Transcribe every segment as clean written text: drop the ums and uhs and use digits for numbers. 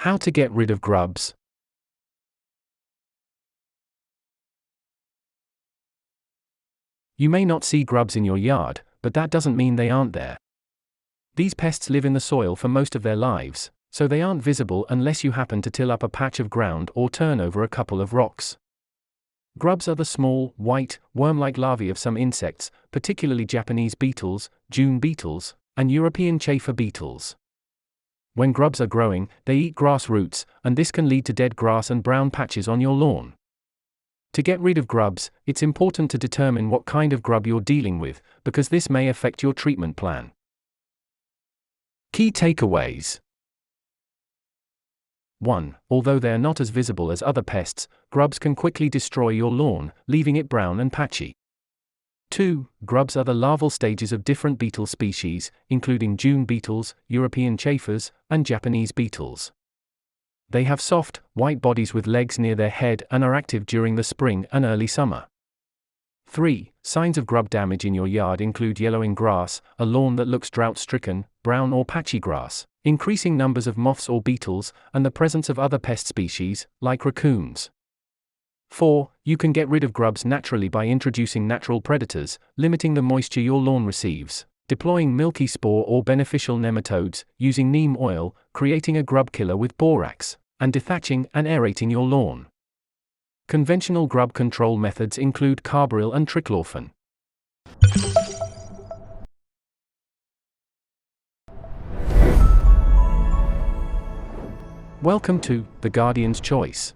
How to get rid of grubs. You may not see grubs in your yard, but that doesn't mean they aren't there. These pests live in the soil for most of their lives, so they aren't visible unless you happen to till up a patch of ground or turn over a couple of rocks. Grubs are the small, white, worm-like larvae of some insects, particularly Japanese beetles, June beetles, and European chafer beetles. When grubs are growing, they eat grass roots, and this can lead to dead grass and brown patches on your lawn. To get rid of grubs, it's important to determine what kind of grub you're dealing with, because this may affect your treatment plan. Key takeaways. 1. Although they are not as visible as other pests, grubs can quickly destroy your lawn, leaving it brown and patchy. 2. Grubs are the larval stages of different beetle species, including June beetles, European chafers, and Japanese beetles. They have soft, white bodies with legs near their head and are active during the spring and early summer. 3. Signs of grub damage in your yard include yellowing grass, a lawn that looks drought-stricken, brown or patchy grass, increasing numbers of moths or beetles, and the presence of other pest species, like raccoons. 4. You can get rid of grubs naturally by introducing natural predators, limiting the moisture your lawn receives, deploying milky spore or beneficial nematodes, using neem oil, creating a grub killer with borax, and dethatching and aerating your lawn. Conventional grub control methods include carbaryl and trichlorphan. Welcome to The Guardian's Choice.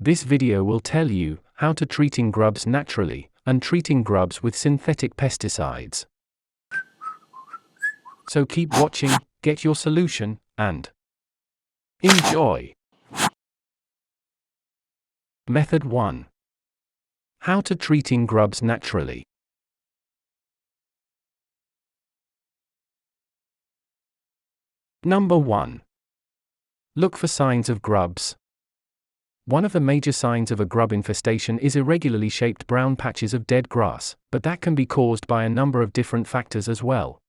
This video will tell you how to treating grubs naturally and treating grubs with synthetic pesticides. So keep watching, get your solution, and enjoy. Method 1. How to treating grubs naturally. Number 1. Look for signs of grubs. One of the major signs of a grub infestation is irregularly shaped brown patches of dead grass, but that can be caused by a number of different factors as well.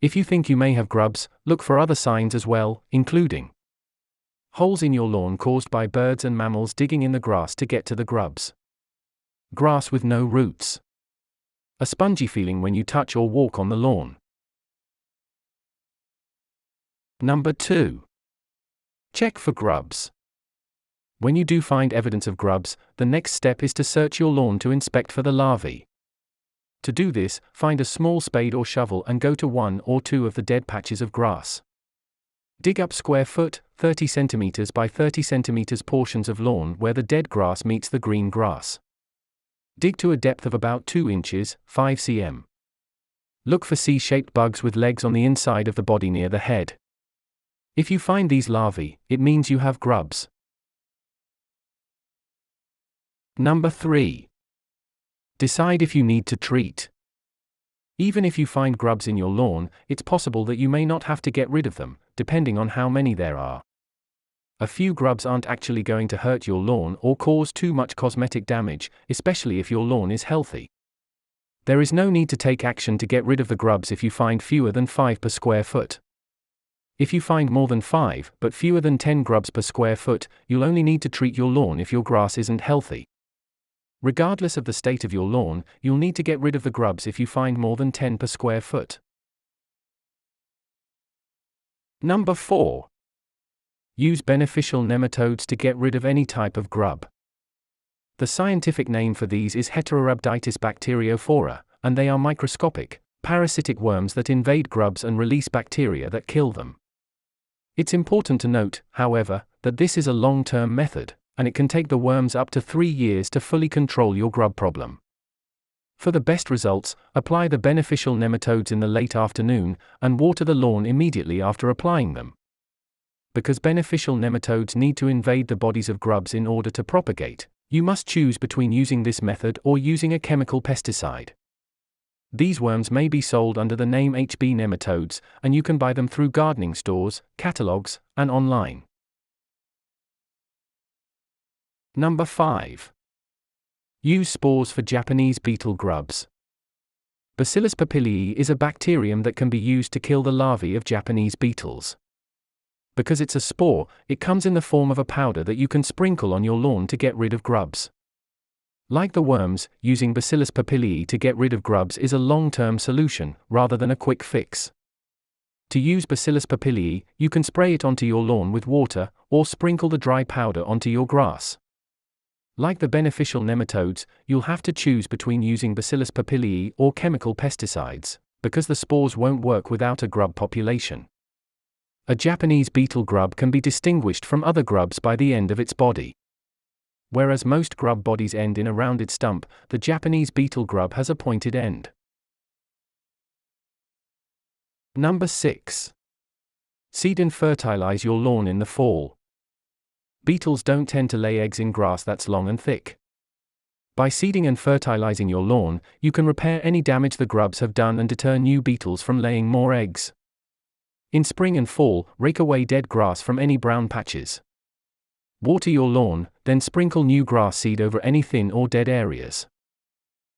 If you think you may have grubs, look for other signs as well, including holes in your lawn caused by birds and mammals digging in the grass to get to the grubs. Grass with no roots. A spongy feeling when you touch or walk on the lawn. Number 2. Check for grubs. When you do find evidence of grubs, the next step is to search your lawn to inspect for the larvae. To do this, find a small spade or shovel and go to 1 or 2 of the dead patches of grass. Dig up square foot, 30 cm by 30 cm portions of lawn where the dead grass meets the green grass. Dig to a depth of about 2 inches, 5 cm. Look for C-shaped bugs with legs on the inside of the body near the head. If you find these larvae, it means you have grubs. Number 3. Decide if you need to treat. Even if you find grubs in your lawn, it's possible that you may not have to get rid of them, depending on how many there are. A few grubs aren't actually going to hurt your lawn or cause too much cosmetic damage, especially if your lawn is healthy. There is no need to take action to get rid of the grubs if you find fewer than 5 per square foot. If you find more than 5, but fewer than 10 grubs per square foot, you'll only need to treat your lawn if your grass isn't healthy. Regardless of the state of your lawn, you'll need to get rid of the grubs if you find more than 10 per square foot. Number 4. Use beneficial nematodes to get rid of any type of grub. The scientific name for these is 𝒍𝒐𝒗𝒆, and they are microscopic, parasitic worms that invade grubs and release bacteria that kill them. It's important to note, however, that this is a long-term method, and it can take the worms up to 3 years to fully control your grub problem. For the best results, apply the beneficial nematodes in the late afternoon, and water the lawn immediately after applying them. Because beneficial nematodes need to invade the bodies of grubs in order to propagate, you must choose between using this method or using a chemical pesticide. These worms may be sold under the name HB nematodes, and you can buy them through gardening stores, catalogs, and online. Number 5. Use spores for Japanese beetle grubs. Bacillus papilii is a bacterium that can be used to kill the larvae of Japanese beetles. Because it's a spore, it comes in the form of a powder that you can sprinkle on your lawn to get rid of grubs. Like the worms, using Bacillus papillae to get rid of grubs is a long-term solution, rather than a quick fix. To use Bacillus papillae, you can spray it onto your lawn with water, or sprinkle the dry powder onto your grass. Like the beneficial nematodes, you'll have to choose between using Bacillus papillae or chemical pesticides, because the spores won't work without a grub population. A Japanese beetle grub can be distinguished from other grubs by the end of its body. Whereas most grub bodies end in a rounded stump, the Japanese beetle grub has a pointed end. Number 6. Seed and fertilize your lawn in the fall. Beetles don't tend to lay eggs in grass that's long and thick. By seeding and fertilizing your lawn, you can repair any damage the grubs have done and deter new beetles from laying more eggs. In spring and fall, rake away dead grass from any brown patches. Water your lawn, then sprinkle new grass seed over any thin or dead areas.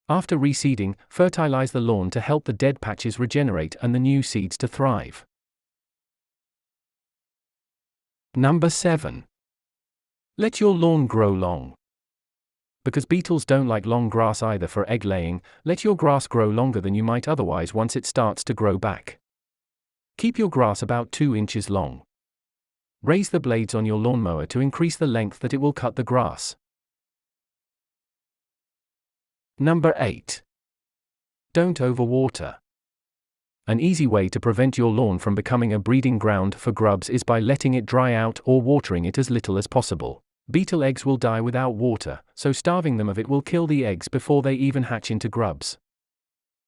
After reseeding, fertilize the lawn to help the dead patches regenerate and the new seeds to thrive. Number 7. Let your lawn grow long. Because beetles don't like long grass either for egg laying, let your grass grow longer than you might otherwise once it starts to grow back. Keep your grass about 2 inches long. Raise the blades on your lawnmower to increase the length that it will cut the grass. Number 8. Don't overwater. An easy way to prevent your lawn from becoming a breeding ground for grubs is by letting it dry out or watering it as little as possible. Beetle eggs will die without water, so starving them of it will kill the eggs before they even hatch into grubs.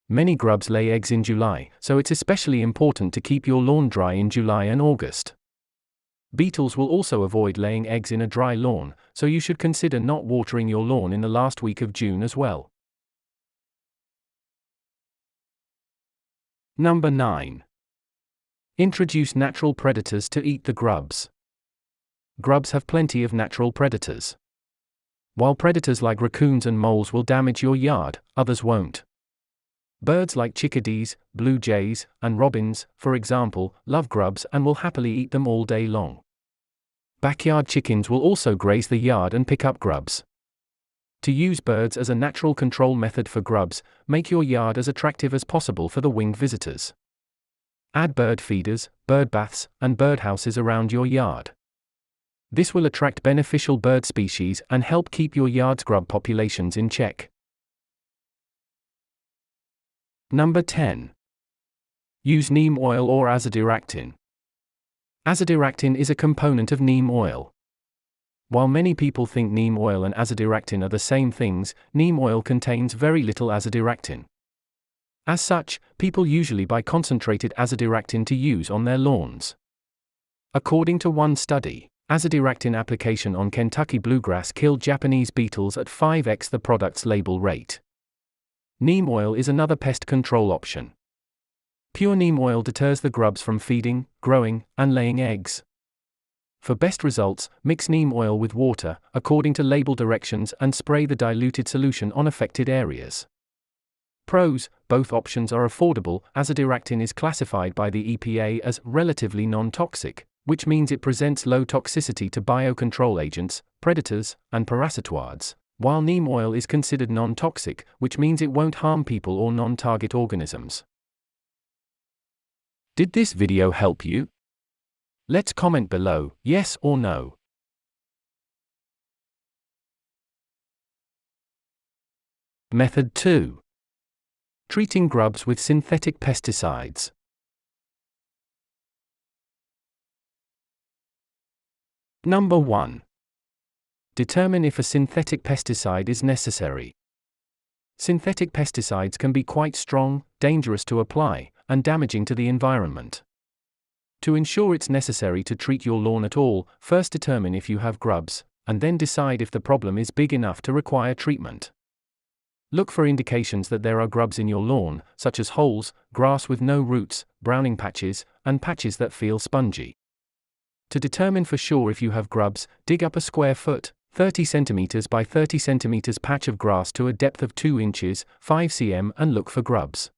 Many grubs lay eggs in July, so it's especially important to keep your lawn dry in July and August. Beetles will also avoid laying eggs in a dry lawn, so you should consider not watering your lawn in the last week of June as well. Number 9. Introduce natural predators to eat the grubs. Grubs have plenty of natural predators. While predators like raccoons and moles will damage your yard, others won't. Birds like chickadees, blue jays, and robins, for example, love grubs and will happily eat them all day long. Backyard chickens will also graze the yard and pick up grubs. To use birds as a natural control method for grubs, make your yard as attractive as possible for the winged visitors. Add bird feeders, bird baths, and birdhouses around your yard. This will attract beneficial bird species and help keep your yard's grub populations in check. Number 10. Use neem oil or 𝒍𝒐𝒗𝒆. 𝒍𝒐𝒗𝒆 is a component of neem oil. While many people think neem oil and 𝒍𝒐𝒗𝒆 are the same things, neem oil contains very little 𝒍𝒐𝒗𝒆. As such, people usually buy concentrated 𝒍𝒐𝒗𝒆 to use on their lawns. According to one study, 𝒍𝒐𝒗𝒆 application on Kentucky bluegrass killed Japanese beetles at 5x the product's label rate. Neem oil is another pest control option. Pure neem oil deters the grubs from feeding, growing, and laying eggs. For best results, mix neem oil with water, according to label directions, and spray the diluted solution on affected areas. Pros: both options are affordable. 𝒍𝒐𝒗𝒆 is classified by the EPA as relatively non-toxic, which means it presents low toxicity to biocontrol agents, predators, and parasitoids, while neem oil is considered non-toxic, which means it won't harm people or non-target organisms. Did this video help you? Let's comment below, yes or no. Method 2. Treating grubs with synthetic pesticides. Number 1. Determine if a synthetic pesticide is necessary. Synthetic pesticides can be quite strong, dangerous to apply, and damaging to the environment. To ensure it's necessary to treat your lawn at all, first determine if you have grubs, and then decide if the problem is big enough to require treatment. Look for indications that there are grubs in your lawn, such as holes, grass with no roots, browning patches, and patches that feel spongy. To determine for sure if you have grubs, dig up a square foot, 30 cm by 30 cm patch of grass to a depth of 2 inches, 5 cm, and look for grubs.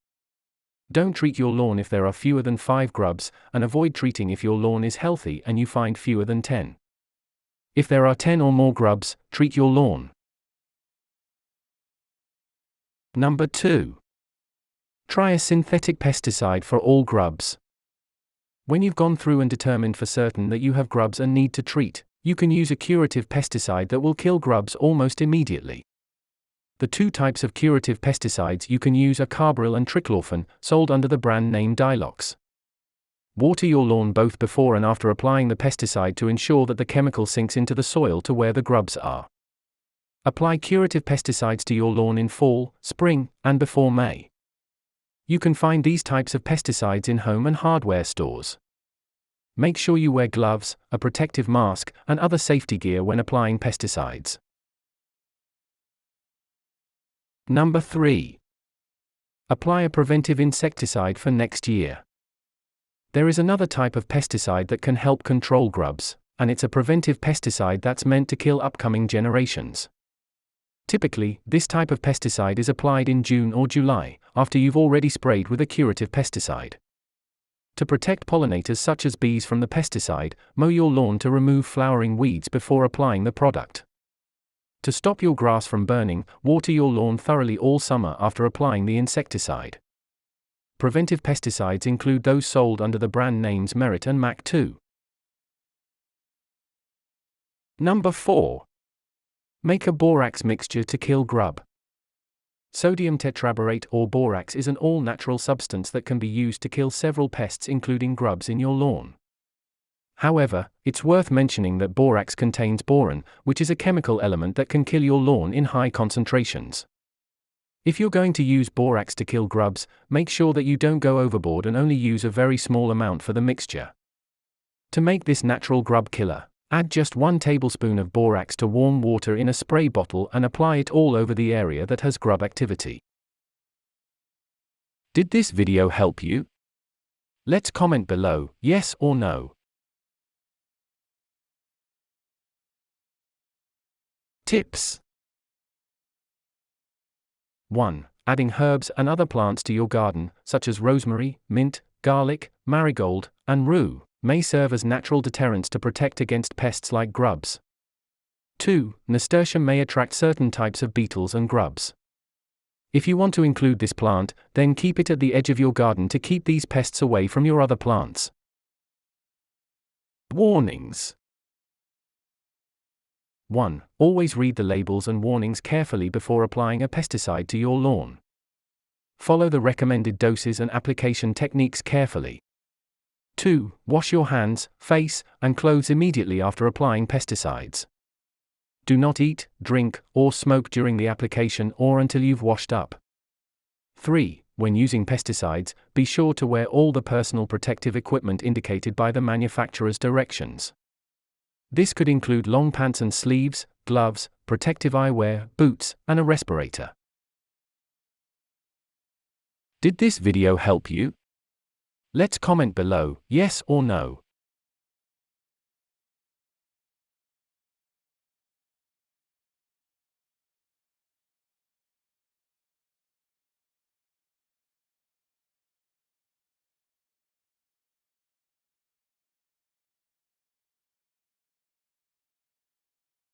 Don't treat your lawn if there are fewer than 5 grubs, and avoid treating if your lawn is healthy and you find fewer than 10. If there are 10 or more grubs, treat your lawn. Number 2. Try a synthetic pesticide for all grubs. When you've gone through and determined for certain that you have grubs and need to treat, you can use a curative pesticide that will kill grubs almost immediately. The 2 types of curative pesticides you can use are carbaryl and trichlorphan, sold under the brand name Dilox. Water your lawn both before and after applying the pesticide to ensure that the chemical sinks into the soil to where the grubs are. Apply curative pesticides to your lawn in fall, spring, and before May. You can find these types of pesticides in home and hardware stores. Make sure you wear gloves, a protective mask, and other safety gear when applying pesticides. Number 3. Apply a preventive insecticide for next year. There is another type of pesticide that can help control grubs, and it's a preventive pesticide that's meant to kill upcoming generations. Typically, this type of pesticide is applied in June or July, after you've already sprayed with a curative pesticide. To protect pollinators such as bees from the pesticide, mow your lawn to remove flowering weeds before applying the product. To stop your grass from burning, water your lawn thoroughly all summer after applying the insecticide. Preventive pesticides include those sold under the brand names Merit and Mac 2. Number 4. Make a borax mixture to kill grub. Sodium tetraborate or borax is an all-natural substance that can be used to kill several pests including grubs in your lawn. However, it's worth mentioning that borax contains boron, which is a chemical element that can kill your lawn in high concentrations. If you're going to use borax to kill grubs, make sure that you don't go overboard and only use a very small amount for the mixture. To make this natural grub killer, add just 1 tablespoon of borax to warm water in a spray bottle and apply it all over the area that has grub activity. Did this video help you? Let's comment below, yes or no. Tips. 1. Adding herbs and other plants to your garden, such as rosemary, mint, garlic, marigold, and rue, may serve as natural deterrents to protect against pests like grubs. 2. Nasturtium may attract certain types of beetles and grubs. If you want to include this plant, then keep it at the edge of your garden to keep these pests away from your other plants. Warnings. 1. Always read the labels and warnings carefully before applying a pesticide to your lawn. Follow the recommended doses and application techniques carefully. 2. Wash your hands, face, and clothes immediately after applying pesticides. Do not eat, drink, or smoke during the application or until you've washed up. 3. When using pesticides, be sure to wear all the personal protective equipment indicated by the manufacturer's directions. This could include long pants and sleeves, gloves, protective eyewear, boots, and a respirator. Did this video help you? Let's comment below, yes or no.